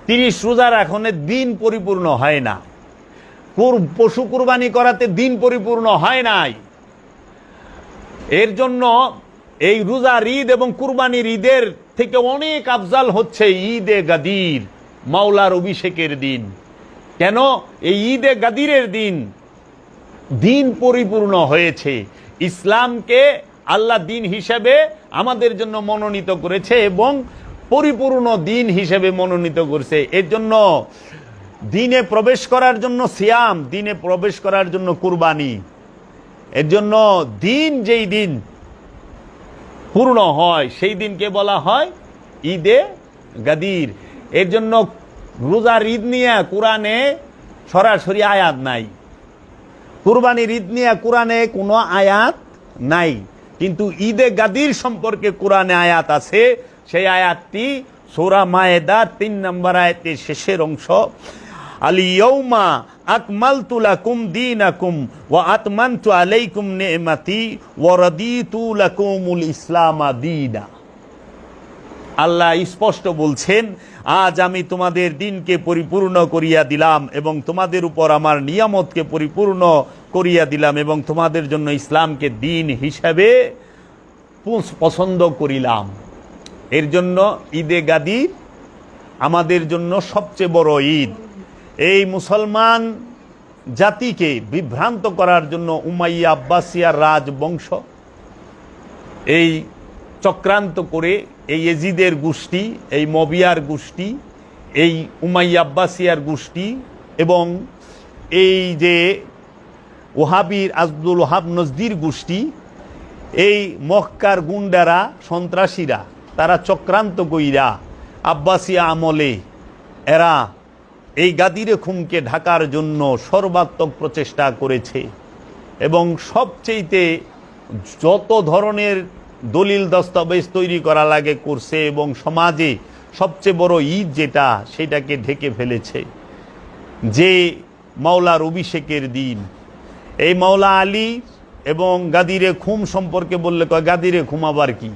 30 রোজা রাখনে দিন পরিপূর্ণ হয় না, পশু কুরবানি করাতে দিন পরিপূর্ণ হয় নাই। এর জন্য এই রোজার ঈদ এবং কুরবানির ঈদের থেকে অনেক আফজাল হচ্ছে ঈদে গাদির, মাওলার অভিষেকের দিন। কেন? এই ঈদে গাদিরের দিন দিন পরিপূর্ণ হয়েছে। ইসলামকে আল্লাহ দিন হিসেবে আমাদের জন্য মনোনীত করেছে এবং পরিপূর্ণ দিন হিসেবে মনোনীত করেছে। এর জন্য দিনে প্রবেশ করার জন্য সিয়াম, দিনে প্রবেশ করার জন্য কুরবানি। এর জন্য দিন যেই দিন পূর্ণ হয় সেই দিনকে বলা হয় ঈদে গাদির। এর জন্য রোজার ঈদ নিয়ে কোরআনে সরাসরি আয়াত নাই, কুরবানির ঈদ নিয়ে কোরআনে কোনো আয়াত নাই, কিন্তু ঈদে গাদির সম্পর্কে কোরআনে আয়াত আছে। সেই আয়াতটি সূরা মায়েদার 3 নম্বর আয়াতের শেষের অংশ, আল-ইয়াউমা আকমালতু লাকুম দীনাকুম ওয়া আতমামতু আলাইকুম নি'মাতি ওয়া রাদিতু লাকুমুল ইসলাম দীনা। আল্লাহ স্পষ্ট বলছেন, আজ আমি তোমাদের দিনকে পরিপূর্ণ করিয়া দিলাম এবং তোমাদের উপর আমার নিয়ামতকে পরিপূর্ণ করিয়া দিলাম এবং তোমাদের জন্য ইসলামকে দিন হিসাবে পছন্দ করিলাম। এর জন্য ঈদে গাদির আমাদের জন্য সবচেয়ে বড় ঈদ। এই মুসলমান জাতিকে বিভ্রান্ত করার জন্য উমাইয়া আব্বাসিয়ার রাজবংশ এই চক্রান্ত করে এই এজিদের গোষ্ঠী, এই মবিয়ার গোষ্ঠী, এই উমাইয়া আব্বাসিয়ার গোষ্ঠী এবং এই যে ওহাবির আব্দুল ওহাব নজদির গোষ্ঠী, এই মক্কার গুন্ডারা, সন্ত্রাসীরা, তারা চক্রান্ত কইরা আব্বাসিয়া আমলে এরা এই গাদিরে খুমকে ঢাকার জন্য সর্বাত্মক প্রচেষ্টা করেছে এবং সবচেয়েতে যত ধরনের দলিল দস্তাবেজ তৈরি করা লাগে করছে এবং সমাজে সবচেয়ে বড় ঈদ যেটা সেটাকে ঢেকে ফেলেছে। যে মাওলার অভিষেকের দিন, এই মাওলা আলী এবং গাদিরে খুম সম্পর্কে বললে কয় গাদিরে খুম আবার কি?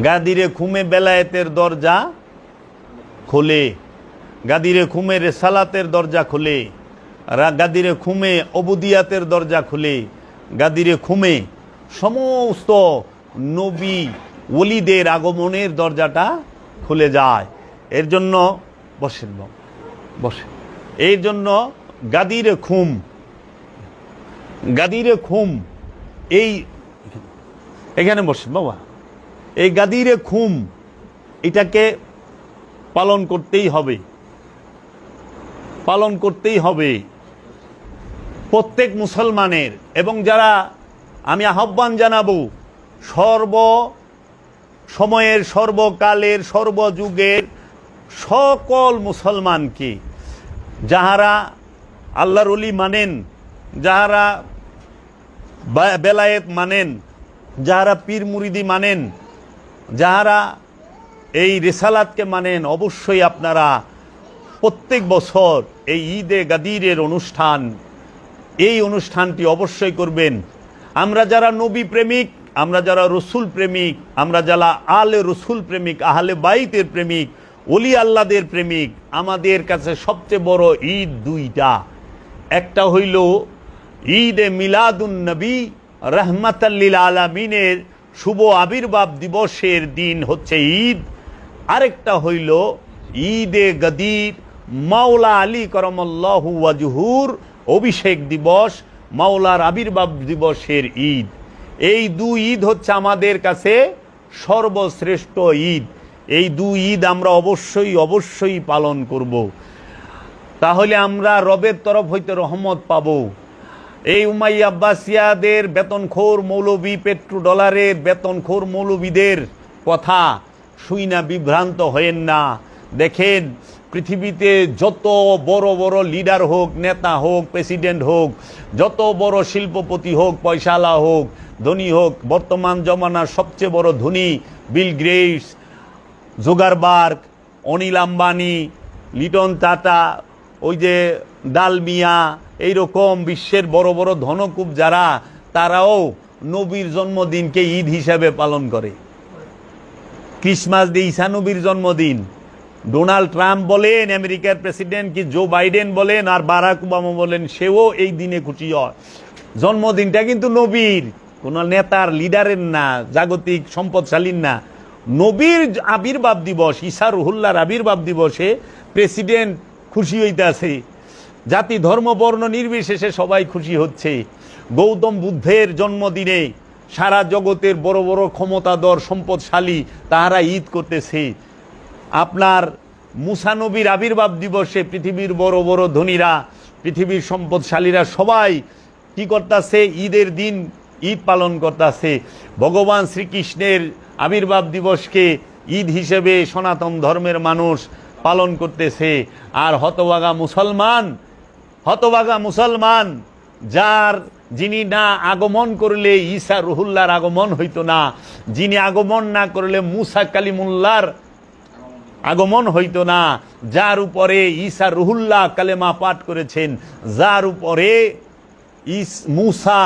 গাদিরে খুমে বেলায়েতের দরজা খোলে, গাদিরে খুমে রেসালাতের দরজা খোলে, গাদিরে খুমে অবুদিয়াতের দরজা খুলে, গাদিরে খুমে সমস্ত নবী ওলিদের আগমনের দরজাটা খুলে যায়। এর জন্য বসেন বসেন, এর জন্য গাদিরে খুম, গাদিরে খুম, এই এখানে বসেন বাবা, এই গাদিরে খুম এটাকে পালন করতেই হবে, পালন করতেই হবে প্রত্যেক মুসলমানের। এবং যারা আমি আহ্বান জানাবো সর্ব সময়ের, সর্বকালের, সর্বযুগের সকল মুসলমানকে, যাহারা আল্লাহর ওলি মানেন, যাহারা বেলায়েত মানেন, যাহারা পীর মুরিদি মানেন, যাহারা এই রিসালাতকে মানেন, অবশ্যই আপনারা প্রত্যেক বছর এই ঈদে গাদিরের অনুষ্ঠান, এই অনুষ্ঠানটি অবশ্যই করবেন। আমরা যারা নবী প্রেমিক, আমরা যারা রসুল প্রেমিক, আমরা যারা আলে রসুল প্রেমিক, আহলে বাইতের প্রেমিক, ওলি আল্লাদের প্রেমিক, আমাদের কাছে সবচেয়ে বড় ঈদ দুইটা। একটা হইল ঈদে মিলাদুন নবী রহমাতাল লিল আলামিনের শুভ আবির্ভাব দিবসের দিন হচ্ছে ঈদ। আরেকটা হইল ঈদে গাদির মাওলা আলী করমাল্লাহু ওয়াজহুর অভিষেক দিবস, মাওলার আবির্ভাব দিবসের ঈদ। এই দুই ঈদ হচ্ছে আমাদের কাছে সর্বশ্রেষ্ঠ ঈদ। এই দুই ঈদ আমরা অবশ্যই অবশ্যই পালন করব, তাহলে আমরা রবের তরফ হইতে রহমত পাব। এই উমাইয়া আব্বাসিয়াদের বেতনখোর মৌলবী, পেট্রো ডলারের বেতনখোর মৌলবীদের কথা শুই না বিভ্রান্ত হয়েন না। দেখেন, পৃথিবীতে যত বড় বড় লিডার হোক, নেতা হোক, প্রেসিডেন্ট হোক, যত বড় শিল্পপতি হোক, পয়সালা হোক, ধনী হোক, বর্তমান জমানার সবচেয়ে বড় ধনী Bill Gates, Zuckerberg, Anil Ambani, Liton Tata, ওই যে ডালমিয়া, এইরকম বিশ্বের বড় বড় ধনকুব যারা, তারাও নবীর জন্মদিনকে ঈদ হিসাবে পালন করে। ক্রিসমাস ডে ঈসা নবীর জন্মদিন, ডোনাল্ড ট্রাম্প বলেন, আমেরিকার প্রেসিডেন্ট কি জো বাইডেন বলেন, আর বারাক ওবামা বলেন, সেও এই দিনে খুশি হয়। জন্মদিনটা কিন্তু নবীর, কোন নেতার, লিডারের না, জাগতিক সম্পদশালীর না। নবীর আবির্ভাব দিবস, ঈসা রুহুল্লাহর আবির্ভাব দিবসে প্রেসিডেন্ট খুশি হইতেছে। জাতি ধর্ম বর্ণ নির্বিশেষে সবাই খুশি হচ্ছে। গৌতম বুদ্ধের জন্মদিনে সারা জগতের বড় বড় ক্ষমতাধর সম্পদশালী তাহারা ঈদ করতেছে। আপনার মুসা নবীর আবির্ভাব দিবসে পৃথিবীর বড় বড় ধনীরা, পৃথিবীর সম্পদশালীরা সবাই কি করতেছে? ঈদের দিন ঈদ পালন করতেছে। ভগবান শ্রীকৃষ্ণের আবির্ভাব দিবসকে ঈদ হিসেবে সনাতন ধর্মের মানুষ পালন করতেছে। আর হতভাগা মুসলমান যিনি না আগমন করলে ঈসা রুহুল্লাহর আগমন হইতো না, যিনি আগমন না করলে মুসা কালিমুল্লাহর আগমন হইতো না, যার উপরে ঈসা রুহুল্লাহ কালেমা পাঠ করেছেন, যার উপরে মুসা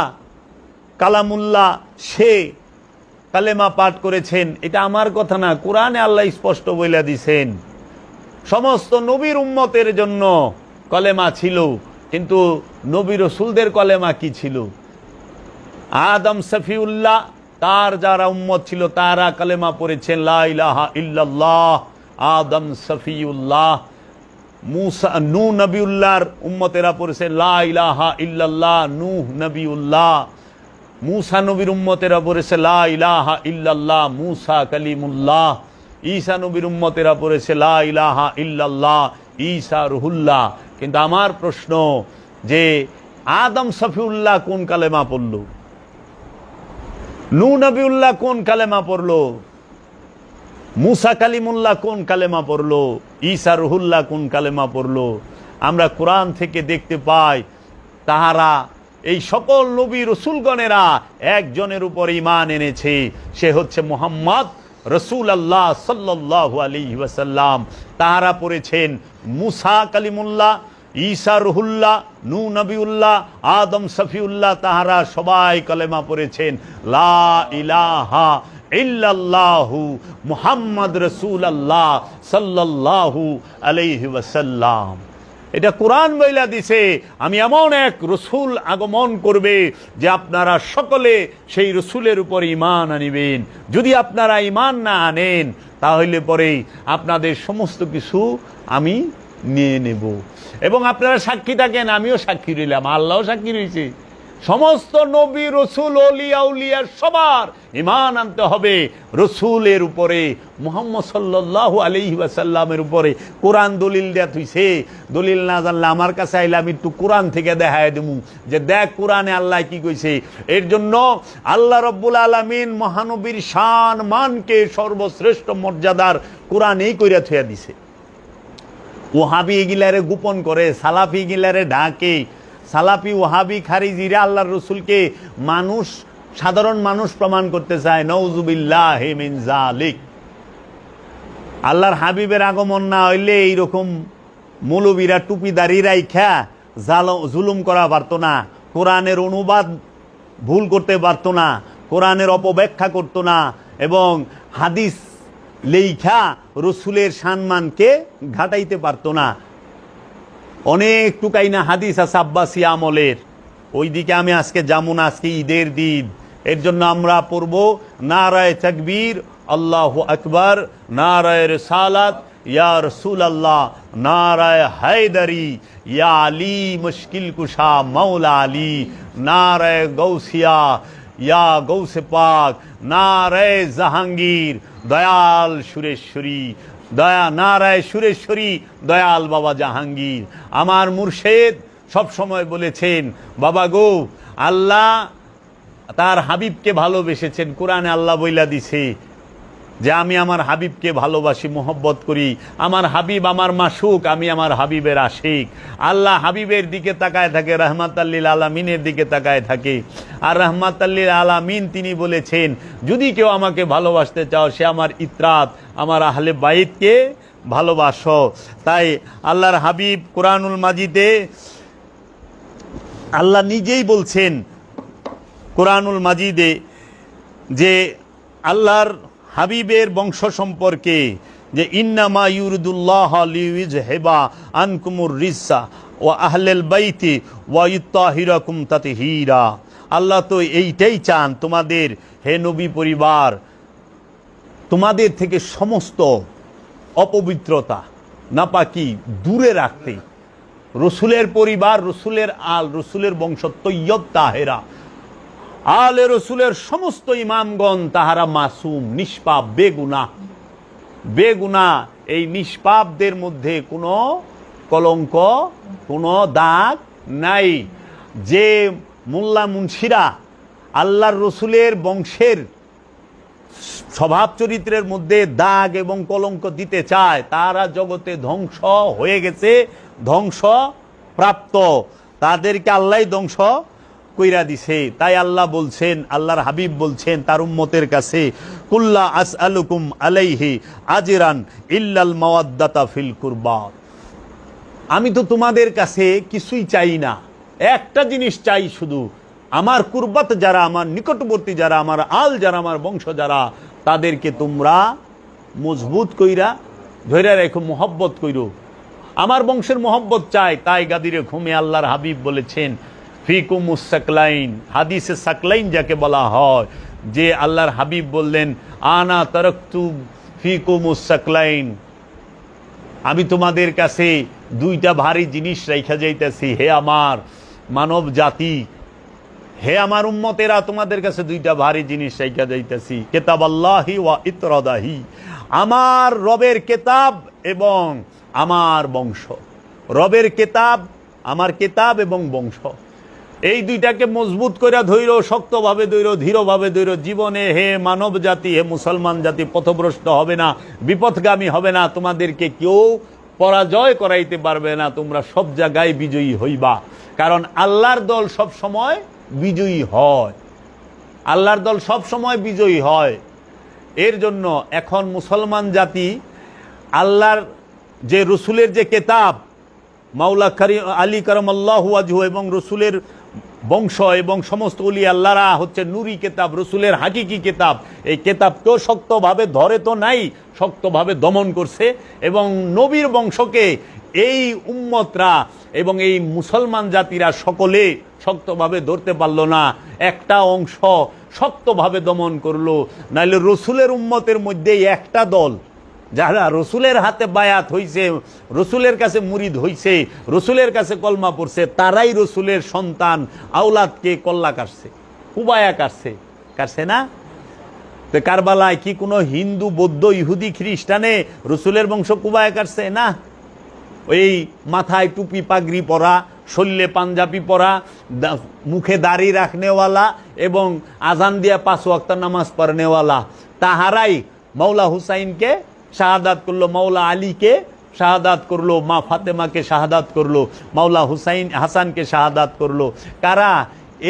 কালামুল্লাহ সে কালেমা পাঠ করেছেন, এটা আমার কথা না, কোরআনে আল্লাহ স্পষ্ট বলে দিছেন। সমস্ত নবীর উম্মতের জন্য কলেমা ছিল, কিন্তু নবী রসুলদের কলেমা কি ছিল? আদম সফিউল্লাহ তার যারা উম্মত ছিল তারা কলেমা পড়েছেন লা ইলাহা ইল্লাল্লাহ, আদম সফিউল্লাহ। নূহ নবিউল্লাহর উম্মতেরা পড়েছে লা ইলাহা ইল্লাল্লাহ, নূহ নবিউল্লাহ। মুসা নবীর উম্মতেরা পড়েছে লা ইলাহা ইল্লাল্লাহ, মুসা কালিমুল্লাহ। ঈসা নবীর উম্মতেরা পড়েছে লা ইলাহা ইল্লাল্লাহ, ঈসা রুহুল্লাহ। কিন্তু আমার প্রশ্ন যে আদম সফিউল্লাহ কোন কালেমা পড়ল? নূহ নবিউল্লাহ কোন কালেমা পড়ল? মুসা কালিমুল্লাহ কোন কালেমা পড়ল? ঈসা রুহুল্লাহ কোন কালেমা পড়ল? আমরা কোরআন থেকে দেখতে পাই তাহারা এই সকল নবী রসুলগণেরা একজনের উপর ঈমান এনেছে, সে হচ্ছে মুহাম্মদ রাসূলুল্লাহ সাল্লাল্লাহু আলাইহি ওয়াসাল্লাম। তাহারা পড়েছেন মুসা কালিমুল্লাহ, ঈসা রুহুল্লাহ, নূহ নবিউল্লাহ, আদম সফিউল্লাহ, তাহারা সবাই কলেমা পড়েছেন লা ইলাহা ইল্লাল্লাহু মুহাম্মদ রাসূলুল্লাহ সাল্লাল্লাহু আলাইহি ওয়াসাল্লাম। এটা কোরআন বইলা দিছে আমি এমন এক রসুল আগমন করবে যে আপনারা সকলে সেই রসুলের উপর ঈমান আনিবেন। যদি আপনারা ঈমান না আনেন তাহলে পরে আপনাদের সমস্ত কিছু আমি নিয়ে নেব। এবং আপনারা সাক্ষী থাকেন, আমিও সাক্ষী রইলাম, আল্লাহও সাক্ষী রয়েছে। সমস্ত নবী রসুল ওলিয়া উলিয়া সবার ঈমান আনতে হবে রসুলের উপরে, মুহাম্মদ সাল্লাল্লাহু আলাইহি ওয়াসাল্লামের উপরে। কোরআন দলিল দেয়া তুইছে, দলিল না জানলে আমার কাছে আইলে আমি একটু কোরআন থেকে দেখায় দেবো যে দেখ কোরআনে আল্লাহ কি কইছে। এর জন্য আল্লাহ রব্বুল আলামিন মহানবীর শান মানকে সর্বশ্রেষ্ঠ মর্যাদার কোরআনেই কইরা থুয়া দিছে। ওহাবি এগুলারে গোপন করে, সালাফি এগুলারে ঢাকে। সালাফি ওহাবি খারিজিরা আল্লাহর রসুলকে সাধারণ মানুষ প্রমাণ করতে চায়। নাউযুবিল্লাহি মিন যালিক। আল্লাহর হাবিবের আগমন না হইলে এইরকম মৌলবীরা টুপি দাড়ি রাইখা জুলুম করা পারতো না, কোরআনের অনুবাদ ভুল করতে পারতো না, কোরআনের অপব্যাখ্যা করতো না, এবং হাদিস লেখা রসুলের সম্মানকে ঘাটাইতে পারতো না। অনেক টুকাই না হাদিস আছে আব্বাসী আমলের, ওই দিকে আমি আজকে যাবো না, আজকে ঈদের দিন। এর জন্য আমরা পড়ব নারায়ে তাকবীর, আল্লাহু আকবার, নারায়ে রিসালাত, ইয়া রাসূলুল্লাহ, নারায়ে হায়দারি, ইয়া আলী মুশকিল কুশা মাওলা আলী, নারায়ে গৌসিয়া, ইয়া গৌসে পাক, নারায়ে জাহাঙ্গীর, দয়াল সুরেশ্বরী, নারায়ে সুরেশ্বরী, দয়াল বাবা জাহাঙ্গীর। আমার মুর্শেদ সব সময় বলেছেন, বাবা গো, আল্লাহ তার হাবিবকে ভালোবেসেছেন। কোরআনে আল্লাহ বইলা দিছে যে আমি আমার হাবিবকে ভালোবাসি, মোহব্বত করি। আমার হাবিব আমার মাসুক, আমি আমার হাবিবের আশিক। আল্লাহ হাবিবের দিকে তাকায় থাকে, রাহমাতাল লিল আলামিনের দিকে তাকায় থাকে। আর রাহমাতাল লিল আলামিন তিনি বলেছেন, যদি কেউ আমাকে ভালোবাসতে চাও সে আমার ইত্রাত, আমার আহলে বাইতকে ভালোবাসো। তাই আল্লাহর হাবিব কোরআনুল মাজিদে আল্লাহ নিজেই বলছেন কোরআনুল মাজিদে যে আল্লাহর হাবিবের বংশ সম্পর্কে যে ইন্নামা ইউরিদুল্লাহ লিইয়ুযহিবা আনকুমুর রিজ্সা ওয়া আহলাল বাইতি ওয়া ইউতাহিরাকুম তাতহীরা। আল্লাহ তো এইটাই চান, তোমাদের হে নবী পরিবার, তোমাদের থেকে সমস্ত অপবিত্রতা নাপাকি দূরে রাখতে। রসুলের পরিবার, রসুলের আল, রসুলের বংশ তৈয়ব তাহেরা, আলে রসুলের সমস্ত ইমামগণ তাহারা মাসুম, নিষ্পাপ, বেগুনাহ। বেগুনাহ, এই নিষ্পাপদের মধ্যে কোনো কলঙ্ক, কোনো দাগ নাই। যে মোল্লা মুন্সিরা আল্লাহর রসুলের বংশের স্বভাব চরিত্রের মধ্যে দাগ এবং কলঙ্ক দিতে চায়, তারা জগতে ধ্বংস হয়ে গেছে, ধ্বংস প্রাপ্ত, তাদেরকে আল্লাহ ধ্বংস কইরা দিছে। তাই আল্লাহ বলছেন, আল্লাহর হাবিব বলছেন তার উম্মতের কাছে, কুল্লা আসআলুকুম আলাইহি আজরান ইল্লাল মাওয়াদ্দাতা ফিল কুরবা। আমি তো তোমাদের কাছে কিছুই চাই না, একটা জিনিস চাই শুধু, আমার কুরবাত যারা, আমার নিকটবর্তী যারা, আমার আল যারা, আমার বংশ যারা, তাদেরকে তোমরা মজবুত কইরা ধইরা রেখো, মোহব্বত কইরো। আমার বংশের মোহব্বত চাই। তাই গাদিরে ঘুমে আল্লাহর হাবিব বলেছেন ফিকুমুস সাকলাইন, হাদিসে সাকলাইন যাকে বলা হয়, যে আল্লাহর হাবিব বললেন আনা তারাকতু ফিকুমুস সাকলাইন, আমি তোমাদের কাছে দুইটা ভারী জিনিস রাইখা যাইতেছি, হে আমার মানব জাতি, হে আমার উম্মতেরা, তোমাদের কাছে দুইটা ভারী জিনিস রাইখা যাইতেছি, কিতাবাল্লাহি ওয়া ইতরাদাহি, আমার রবের কিতাব এবং আমার বংশ। রবের কিতাব, আমার কিতাব এবং বংশ, এই দুইটাকে মজবুত করে ধৈর্য, শক্তভাবে ধৈর্য, ধীরভাবে ধৈর্য। জীবনে হে মানব জাতি, হে মুসলমান জাতি পথভ্রষ্ট হবে না, বিপথগামী হবে না, তোমাদেরকে কেউ পরাজয় করাইতে পারবে না, তোমরা সব জায়গায় বিজয়ী হইবা। কারণ আল্লাহর দল সব সময় বিজয়ী হয়, আল্লাহর দল সব সময় বিজয়ী হয়। এর জন্য এখন মুসলমান জাতি আল্লাহর যে রসুলের যে কেতাব, মাওলা আলী কারামাল্লাহু ওয়াজহু এবং রসুলের বংশ এবং সমস্ত ওলি আল্লাহরা হচ্ছে নুরি কেতাব, রসুলের হাকিকি কেতাব, এই কেতাবকেও শক্তভাবে ধরে তো নাই, শক্তভাবে দমন করছে। এবং নবীর বংশকে এই উম্মতরা এবং এই মুসলমান জাতিরা সকলে শক্তভাবে ধরতে পারল না, একটা অংশ শক্তভাবে দমন করলো। নাইলে রসুলের উম্মতের মধ্যেই একটা দল যারা রসুলের হাতে বায়াত হইছে, রসুলের কাছে মুরিদ হইছে, রসুলের কাছে কলমা পড়ছে, তারাই রসুলের সন্তান আওলাদকে কল্লা কাটছে, কুবায়া কাটছে, কাটছে না? তো কারবালায় কি কোনো হিন্দু, বৌদ্ধ, ইহুদি, খ্রিস্টানে রসুলের বংশ কুবায়া কাটছে? না। ওই মাথায় টুপি পাগড়ি পরা, শরীরে পাঞ্জাবি পরা, মুখে দাড়ি রাখনেওয়ালা এবং আজান দিয়া 5 ওয়াক্ত নামাজ পড়নেওয়ালা, তাহারাই মাওলা হুসাইনকে শাহাদাত করলো, মাওলা আলীকে শাহাদাত করলো, মা ফাতেমাকে শাহাদাত করলো, মাওলা হুসাইন হাসানকে শাহাদাত করলো। কারা?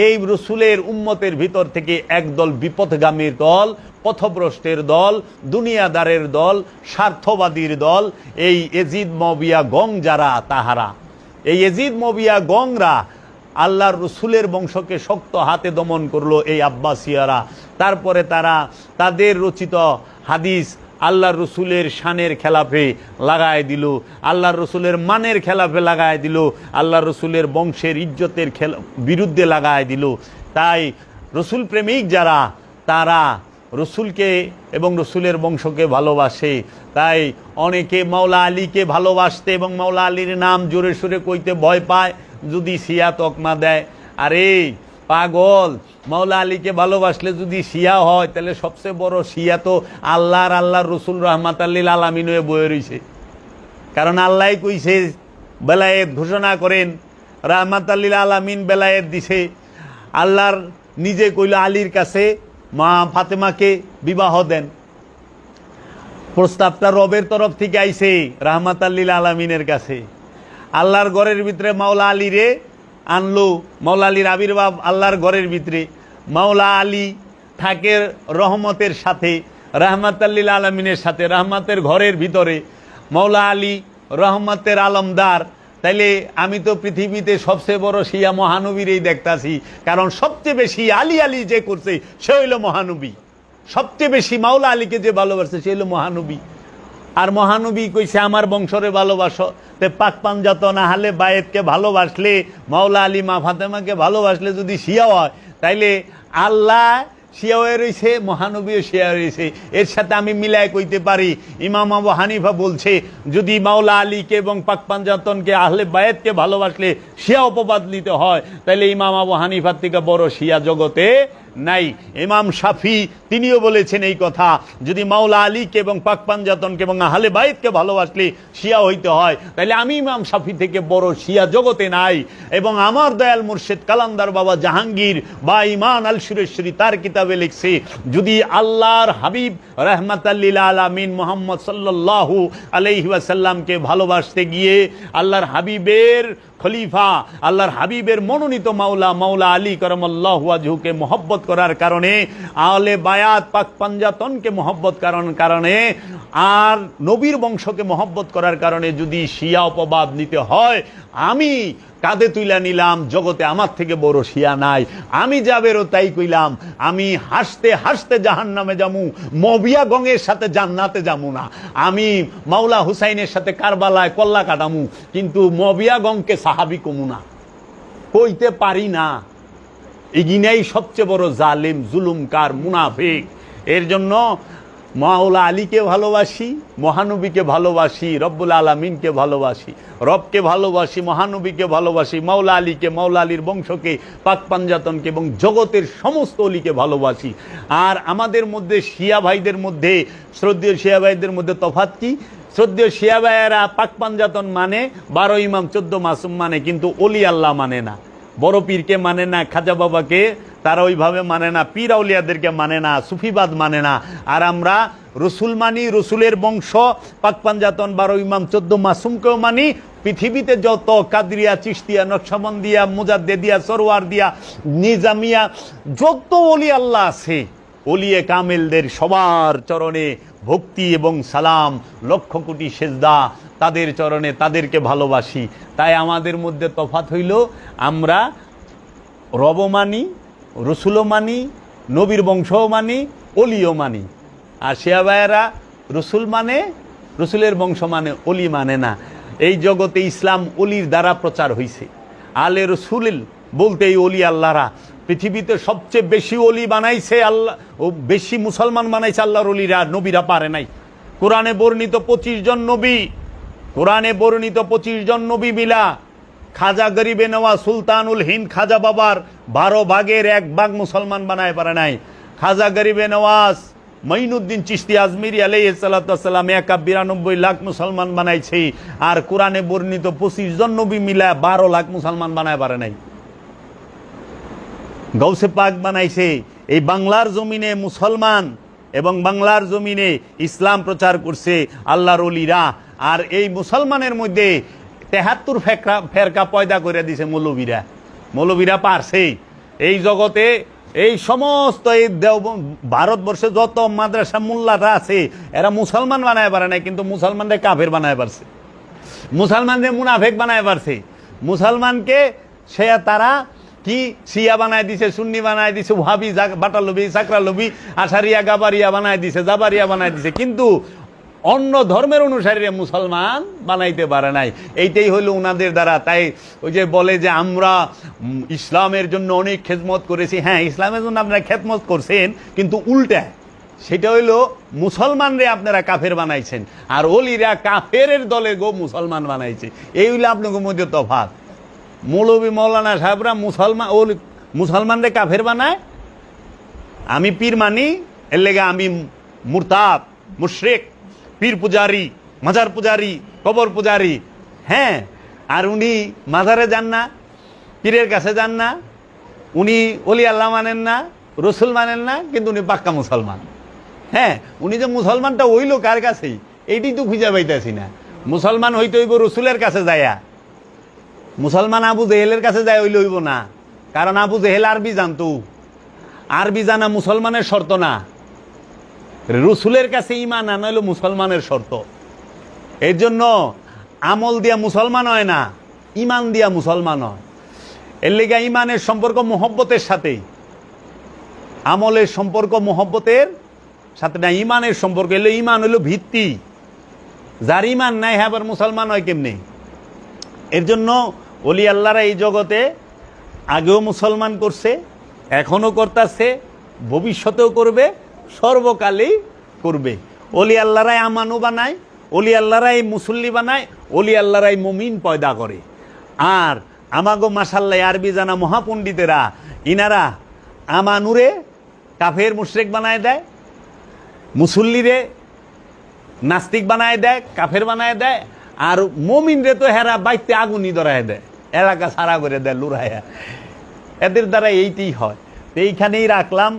এই রসুলের উম্মতের ভিতর থেকে একদল বিপথগামীর দল, পথভ্রষ্টের দল, দুনিয়াদারের দল, স্বার্থবাদীর দল, এই এজিদ মবিয়া গং যারা, তাহারা, এই এজিদ মবিয়া গংরা আল্লাহর রসুলের বংশকে শক্ত হাতে দমন করলো, এই আব্বাসিয়ারা। তারপরে তারা তাদের রচিত হাদিস আল্লাহর রসুলের শানের খেলাফে লাগায় দিল, আল্লাহর রসুলের মানের খেলাফে লাগায় দিল, আল্লাহর রসুলের বংশের ইজ্জতের বিরুদ্ধে লাগায় দিল। তাই রসুল প্রেমিক যারা, তারা রসুলকে এবং রসুলের বংশকে ভালোবাসে। তাই অনেকে মাওলা আলীকে ভালোবাসতে এবং মাওলা আলীর নাম জোরে সোরে কইতে ভয় পায় যদি শিয়া তকমা দেয়। আরে পাগল, মাওলা আলীকে ভালোবাসলে যদি শিয়া হয়, তাহলে সবচেয়ে বড় শিয়া তো আল্লাহর রসুল রহমাতাল্লিল আলামিন হয়ে বয়ে রয়েছে। কারণ আল্লাহ কইছে, বেলায়েত ঘোষণা করেন, রহমাতাল্লিল আলামিন বেলায়েত দিছে। আল্লাহর নিজে কইল আলীর কাছে মা ফাতেমাকে বিবাহ দেন। প্রস্তাবটা রবের তরফ থেকে আইছে রহমাতাল্লিল আলামিনের কাছে। আল্লাহর ঘরের ভিতরে মাওলা আলীরে আনলো, মাওলা আলীর আবির্ভাব আল্লাহর ঘরের ভিতরে। মাওলা আলী থাকে রহমতের সাথে, রহমাতাল্লিল আলামিনের সাথে, রহমতের ঘরের ভিতরে। মাওলা আলী রহমতের আলমদার। তাইলে আমি তো পৃথিবীতে সবচেয়ে বড় শিয়া মহানবীরই দেখতাছি, কারণ সবচেয়ে বেশি আলী আলী যে করছে সে হইল মহানবী। সবচেয়ে বেশি মাওলা আলীকে যে ভালোবাসছে সে হইল মহানবী। আর মহানবী কইছে আমার বংশরে ভালোবাসো, তে পাক পাঞ্জাতন আহলে বায়েতকে ভালোবাসলে, মাওলা আলী মা ফাতেমাকে ভালোবাসলে যদি শিয়া হয়, তাইলে আল্লাহ শিয়া হয়ে রয়েছে, মহানবীও শিয়া রয়েছে। এর সাথে আমি মিলায় কইতে পারি, ইমাম আবু হানিফা বলছে যদি মাওলা আলীকে এবং পাক পাঞ্জাতনকে আহলে বায়েতকে ভালোবাসলে শিয়া অপবাদ নিতে হয়, তাইলে ইমাম আবু হানিফার থেকে বড় শিয়া জগতে নাই। ইমাম শাফি তিনিও বলেছেন এই কথা, যদি মাওলা আলীকে এবং পাক পাঞ্জাতনকে এবং আহলে বাইতকে ভালোবাসলে শিয়া হইতে হয়, তাহলে আমি ইমাম শাফি থেকে বড় শিয়া জগতে নাই। এবং আমার দয়াল মুর্শিদ কালান্দার বাবা জাহাঙ্গীর বা ইমান আল সুরেশ্বরী তার কিতাবে লিখছে, যদি আল্লাহর হাবিব রাহমাতাল লিল আলামিন মুহাম্মদ সাল্লাল্লাহু আলাইহি ওয়াসাল্লামকে ভালোবাসতে গিয়ে আল্লাহর হাবিবের খলিফা, আল্লাহর হাবিবের মনোনীত মাওলা আলী কারামাল্লাহু ওয়াজহুকে মহব্বত করার কারণে, আহলে বায়াত পাক পাঞ্জাতনকে মহব্বত করার কারণে, আর নবীর বংশকে মহব্বত করার কারণে যদি শিয়া অপবাদ নিতে হয়, আমি কাঁধে তুইলা নিলাম, জগতে আমার থেকে বড় শিয়া নাই। আমি যাবেরও তাই কইলাম, আমি হাসতে হাসতে জাহান্নামে যামু, মবিয়া গঙ্গের সাথে জান্নাতে যামু না। আমি মাওলা হুসাইনের সাথে কারবালায় কল্লা কাটামু, কিন্তু মবিয়া গঙ্গকে সাহাবি কমু না, কইতে পারি না। এগিনাই সবচেয়ে বড় জালিম, জুলুমকার, মুনাফিক। এর জন্য মাওলা আলীকে ভালোবাসি, মহানবীকে ভালোবাসি, রব্বুল আলামিনকে ভালোবাসি, রবকে ভালোবাসি, মহানবীকে ভালোবাসি, মাওলা আলীকে, মাওলা আলীর বংশকে, পাক পাঞ্জাতনকে এবং জগতের সমস্ত অলিকে ভালোবাসি। আর আমাদের মধ্যে শিয়া ভাইদের মধ্যে, শ্রদ্ধেয় শিয়া ভাইদের মধ্যে তফাৎ কি? শ্রদ্ধেয় শিয়া ভাইয়েরা পাক পাঞ্জাতন মানে, 12 ইমাম 14 মাসুম মানে, কিন্তু অলি আল্লাহ মানে না। বড় পীরকে মানে না, খাজা বাবাকে তারা ওইভাবে মানে না, পীর আউলিয়াদেরকে মানে না, সুফিবাদ মানে না। আর আমরা রসুল মানি, রসুলের বংশ, পাক পাঞ্জাতন, 12 ইমাম 14 মাসুমকেও মানি। পৃথিবীতে যত কাদরিয়া, চিশতিয়া, নকশবন্দিয়া, মুজাদ্দেদিয়া, সরওয়ার দিয়া, নিজামিয়া, যত ওলি আল্লাহ আছে, ওলিয়ে কামেলদের সবার চরণে ভক্তি এবং সালাম, লক্ষ কোটি সেজদা তাদের চরণে, তাদেরকে ভালোবাসি। তাই আমাদের মধ্যে তফাৎ হইল, আমরা রব মানি, রসুলও মানি, নবীর বংশও মানি, অলিও মানি। আর শিয়া ভাইয়েরা রসুল মানে, রসুলের বংশ মানে, অলি মানে না। এই জগতে ইসলাম অলির দ্বারা প্রচার হইছে। আলে রসুল বলতে এই অলি আল্লাহরা, পৃথিবীতে সবচেয়ে বেশি অলি বানাইছে আল্লাহ, ও বেশি মুসলমান বানাইছে আল্লাহর অলিরা, নবীরা পারে নাই। কোরআনে বর্ণিত 25 জন নবী, কোরআনে বর্ণিত 25 জন নবী মিলা খাজা গরিবে নওয়াজ সুলতানুল হিন্দ খাজা বাবার 12 ভাগের 1 ভাগ মুসলমান বানায় পারে নাই। খাজা গরিবে নওয়াজ মঈনুদ্দিন চিশতি আজমিরি আলাইহিস সালাতু ওয়াস সালাম 92 লাখ মুসলমান বানাইছে। আর কোরআনে বর্ণিত 25 জন নবী মিলা 12 লাখ মুসলমান বানায় পারে নাই। গৌসে পাক বানাইছে। এই বাংলার জমিনে মুসলমান এবং বাংলার জমিনে ইসলাম প্রচার করছে আল্লাহর ওলিরা। আর এই মুসলমানের মধ্যে 73 ফেরকা পয়দা করে দিছে মৌলবীরা। মৌলবীরা পারছে এই জগতে, এই সমস্ত এই ভারতবর্ষে যত মাদ্রাসা মোল্লারা আছে, এরা মুসলমান বানায় পারে নাই, কিন্তু মুসলমানদের কাফের বানায় পারছে, মুসলমানদের মুনাফেক বানায় পারছে। মুসলমানকে সে তারা কি শিয়া বানায় দিছে, সুন্নি বানায় দিছে, ওয়াহাবি, বাটালবি, সাকরালবি, আশারিয়া, গাবারিয়া বানায় দিছে, জাবারিয়া বানায় দিছে, কিন্তু অন্য ধর্মের অনুসারীরা মুসলমান বানাইতে পারে নাই। এইটাই হলো ওনাদের দ্বারা। তাই ওই যে বলে যে আমরা ইসলামের জন্য অনেক খেদমত করেছি, হ্যাঁ ইসলামের জন্য আপনারা খেদমত করছেন, কিন্তু উল্টা। সেটা হইলো মুসলমানরে আপনারা কাফের বানাইছেন, আর ওলিরা কাফের দলে গো মুসলমান বানাইছে। এই হইলো আপনাদের মধ্যে তফাৎ। মৌলবী মৌলানা সাহেবরা মুসলমানরে কাফের বানায়, আমি পীর মানি, এর লেগে আমি মুরতাদ, মুশরিক, পীর পূজারি, মাজার পূজারি, কবর পূজারি। হ্যাঁ, আর উনি মাজারে যান না, পীরের কাছে যান না, উনি ওলি আল্লাহ মানেন না, রসুল মানেন না, কিন্তু উনি পাক্কা মুসলমান। হ্যাঁ, উনি যে মুসলমানটা হইল কার কাছেই, এইটাই তো খুঁজে পাইতেছি না। মুসলমান হইতে হইব রসুলের কাছে যায়া, মুসলমান আবু জেহেলের কাছে যায় হইলে হইব না। কারণ আবু জেহেল আরবি জানতো, আরবি জানা মুসলমানের শর্ত না। রসুলের কাছে ঈমান আনা হইল মুসলমানের শর্ত। এর জন্য আমল দিয়া মুসলমান হয় না, ঈমান দিয়া মুসলমান হয়। এর লেগে ঈমানের সম্পর্ক মুহব্বতের সাথে, আমলের সম্পর্ক মুহব্বতের সাথে না, ঈমানের সম্পর্ক। এলো ঈমান হইল ভিত্তি, যার ইমান নাই হ্যাঁ আবার মুসলমান হয় কেমনে? এর জন্য অলি আল্লাহরা এই জগতে আগেও মুসলমান করছে, এখনও করতেছে, ভবিষ্যতেও করবে, সর্বকালেই করবে। অলি আল্লাহরাই আমানু বানায়, অলি আল্লাহরাই মুসল্লি বানায়, অলি আল্লাহরাই মুমিন পয়দা করে। আর আমাগো মাশাল্লাহ আরবি জানা মহাপণ্ডিতেরা ইনারা আমানুরে কাফের মুশরিক বানায় দেয়, মুসল্লিরে নাস্তিক বানায় দেয়, কাফের বানায় দেয়, আর মমিনরে তো হেরা বাইতে আগুনই ধরায় দেয়, এলাকা সারা করে দেয় লুরাইয়া। এদের দ্বারা এইটাই হয়। তো এইখানেই রাখলাম।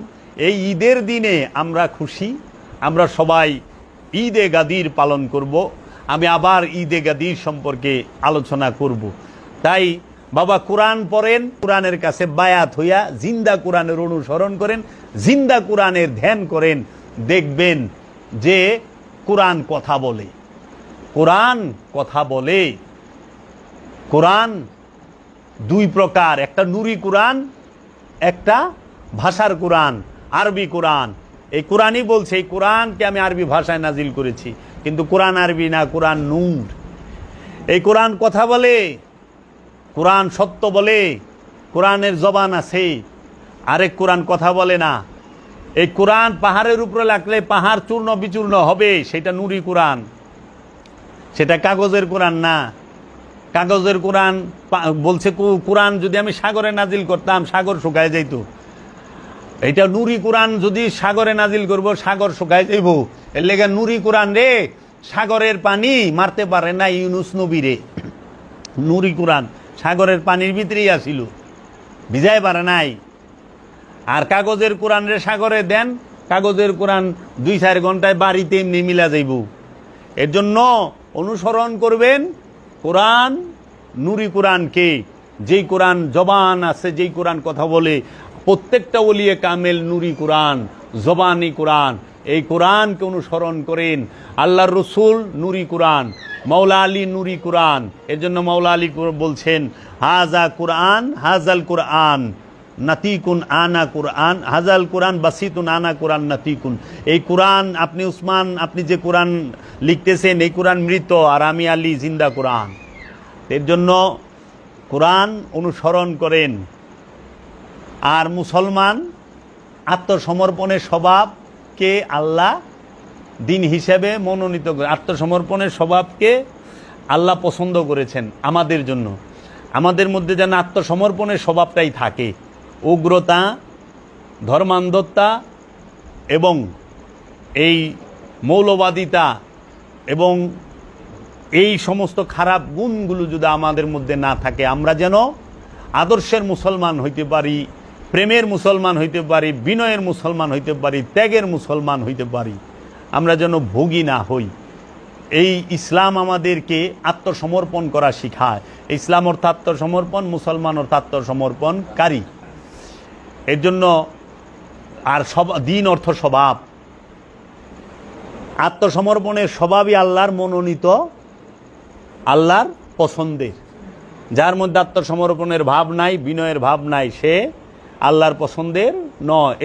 এই ঈদের দিনে আমরা খুশি, আমরা সবাই ঈদে গাদির পালন করব। আমি আবার ঈদে গাদির সম্পর্কে আলোচনা করব। তাই বাবা কোরআন পড়েন, কোরআনের কাছে বায়াত হইয়া জিন্দা কোরআনের অনুসরণ করেন, জিন্দা কোরআনের ধ্যান করেন, দেখবেন যে কোরআন কথা বলে। কোরআন কথা বলে। কোরআন দুই প্রকার, একটা নুরি কোরআন, একটা ভাষার কোরআন, আরবি কোরআন। এই কোরআনই বলছে এই কোরআনকে আমি আরবি ভাষায় নাজিল করেছি, কিন্তু কোরআন আরবি না, কোরআন নূর। এই কোরআন কথা বলে, কোরআন সত্য বলে, কোরআনের জবান আছে। আরেক কোরআন কথা বলে না। এই কোরআন পাহাড়ের উপরে লাগলে পাহাড় চূর্ণ বিচূর্ণ হবে, সেটা নুরি কোরআন, সেটা কাগজের কোরআন না। কাগজের কোরআন বলছে কোরআন যদি আমি সাগরে নাজিল করতাম সাগর শুকায় যাইত। এটা নুরি কোরআন যদি সাগরে নাজিল করব সাগর শুকায় যাইব। এর লেগে নুরি কোরআন রে সাগরের পানি মারতে পারে না ইউনুস নবী রে। নুরি কোরআন সাগরের পানির ভিতরেই আসিল, ভিজাই পারে নাই। আর কাগজের কোরআন রে সাগরে দেন, কাগজের কোরআন 2-4 ঘন্টায় বাড়িতে এমনি মিলা যাইব। এর জন্য অনুসরণ করবেন কোরআন, নুরি কোরআনকে। যেই কোরআন জবান আছে, যেই কোরআন কথা বলে, প্রত্যেকটা ওলিয়ে কামেল নুরি কোরআন, জবানি কোরআন। এই কোরআনকে অনুসরণ করেন। আল্লাহর রসুল নুরি কোরআন, মাওলা আলী নুরি কোরআন। এর জন্য মাওলা আলী বলছেন হাজা কোরআন, হাজাল কোরআন নাতিকুন আনা কোরআন, হাজাল কোরআন বাসিতুন আনা কোরআন নাতিকুন। এই কোরআন আপনি উসমান, আপনি যে কোরআন লিখতেছেন এই কোরআন মৃত, আর আমি আলী জিন্দা কোরআন। এর জন্য কোরআন অনুসরণ করেন। আর মুসলমান আত্মসমর্পণের স্বভাবকে আল্লাহ দিন হিসেবে মনোনীত করে। আত্মসমর্পণের স্বভাবকে আল্লাহ পছন্দ করেছেন আমাদের জন্য। আমাদের মধ্যে যেন আত্মসমর্পণের স্বভাবটাই থাকে। উগ্রতা, ধর্মান্ধতা এবং এই মৌলবাদিতা এবং এই সমস্ত খারাপ গুণগুলো যদি আমাদের মধ্যে না থাকে, আমরা যেন আদর্শের মুসলমান হইতে পারি, প্রেমের মুসলমান হইতে পারি, বিনয়ের মুসলমান হইতে পারি, ত্যাগের মুসলমান হইতে পারি। আমরা যেন ভোগী না হই। এই ইসলাম আমাদেরকে আত্মসমর্পণ করা শিখায়। ইসলাম অর্থ আত্মসমর্পণ, মুসলমান অর্থ আত্মসমর্পণকারী। এর জন্য আর দিন অর্থ স্বভাব। আত্মসমর্পণের স্বভাবই আল্লাহর মনোনীত, আল্লাহর পছন্দের। যার মধ্যে আত্মসমর্পণের ভাব নাই, বিনয়ের ভাব নাই, সে আল্লাহর পছন্দের নয়।